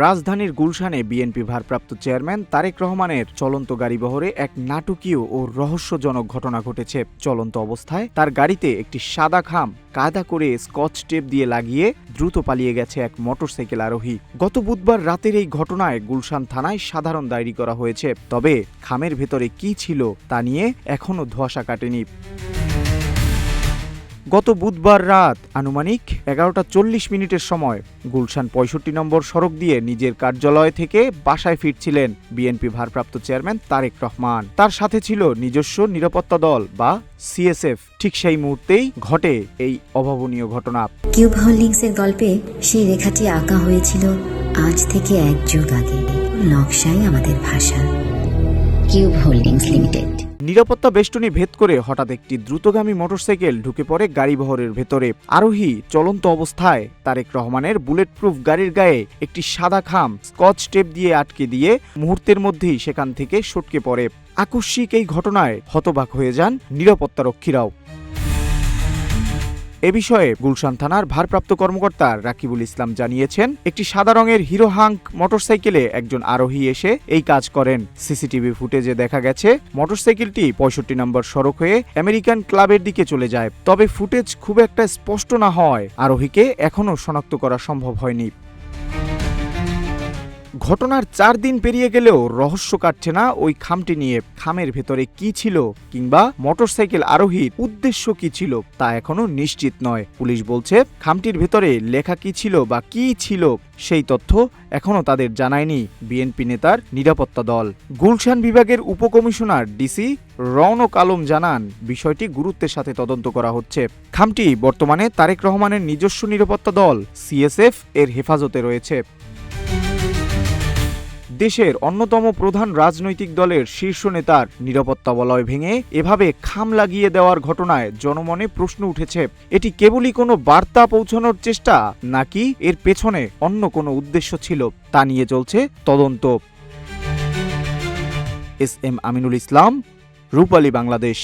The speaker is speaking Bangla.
রাজধানীর গুলশানে বিএনপি ভারপ্রাপ্ত চেয়ারম্যান তারেক রহমানের চলন্ত গাড়িবহরে এক নাটকীয় ও রহস্যজনক ঘটনা ঘটেছে। চলন্ত অবস্থায় তার গাড়িতে একটি সাদা খাম কায়দা করে স্কচ টেপ দিয়ে লাগিয়ে দ্রুত পালিয়ে গেছে এক মোটরসাইকেল আরোহী। গত বুধবার রাতের এই ঘটনায় গুলশান থানায় সাধারণ ডায়েরি করা হয়েছে। তবে খামের ভেতরে কি ছিল তা নিয়ে এখনও ধোঁয়াশা কাটেনি। গত বুধবার রাত আনুমানিক 11:40 সময় গুলশান 65 নম্বর সড়ক দিয়ে নিজের কার্যালয় থেকে বাসায় ফিরছিলেন বিএনপি ভারপ্রাপ্ত চেয়ারম্যান তারেক রহমান। তার সাথে ছিল নিজস্ব নিরাপত্তা দল বা সিএসএফ। ঠিক সেই মুহূর্তেই ঘটে এই অভাবনীয় ঘটনা। কিউব হোল্ডিংসের গল্পে সেই রেখাটি আঁকা হয়েছিল আজ থেকে 1 যুগ আগে। নকশাই আমাদের ভাষা। Cube holdings limited. নিরাপত্তা বেষ্টনী ভেদ করে হঠাৎ একটি দ্রুতগামী মোটরসাইকেল ঢুকে পড়ে গাড়িবহরের ভেতরে। আরোহী চলন্ত অবস্থায় তারেক রহমানের বুলেট প্রুফ গাড়ির গায়ে একটি সাদা খাম স্কচ টেপ দিয়ে আটকে দিয়ে মুহূর্তের মধ্যেই সেখান থেকে সটকে পড়ে। আকস্মিক এই ঘটনায় হতবাক হয়ে যান নিরাপত্তারক্ষীরাও। এ বিষয়ে গুলশান থানার ভারপ্রাপ্ত কর্মকর্তা রাকিবুল ইসলাম জানিয়েছেন, একটি সাদা রঙের হিরো হাঙ্ক মোটরসাইকেলে একজন আরোহী এসে এই কাজ করেন। সিসিটিভি ফুটেজে দেখা গেছে মোটরসাইকেলটি 65 নম্বর সড়ক হয়ে আমেরিকান ক্লাবের দিকে চলে যায়। তবে ফুটেজ খুব একটা স্পষ্ট না হয় আরোহীকে এখনও শনাক্ত করা সম্ভব হয়নি। ঘটনার 4 দিন পেরিয়ে গেলেও রহস্য কাটছে না ওই খামটি নিয়ে। খামের ভেতরে কি ছিল কিংবা মোটরসাইকেল আরোহীর উদ্দেশ্য কি ছিল তা এখনো নিশ্চিত নয়। পুলিশ বলছে খামটির ভেতরে লেখা কি ছিল বা কি ছিল সেই তথ্য এখনো তাদের জানায়নি বিএনপি নেতার নিরাপত্তা দল। গুলশান বিভাগের উপকমিশনার ডিসি রওনক আলম জানান, বিষয়টি গুরুত্বের সাথে তদন্ত করা হচ্ছে। খামটি বর্তমানে তারেক রহমানের নিজস্ব নিরাপত্তা দল সিএসএফ এর হেফাজতে রয়েছে। দেশের অন্যতম প্রধান রাজনৈতিক দলের শীর্ষ নেতার নিরাপত্তা বলয় ভেঙে এভাবে খাম লাগিয়ে দেওয়ার ঘটনায় জনমনে প্রশ্ন উঠেছে, এটি কেবলই কোনো বার্তা পৌঁছানোর চেষ্টা নাকি এর পেছনে অন্য কোনো উদ্দেশ্য ছিল তা নিয়ে চলছে তদন্ত। এস এম আমিনুল ইসলাম, রূপালী বাংলাদেশ।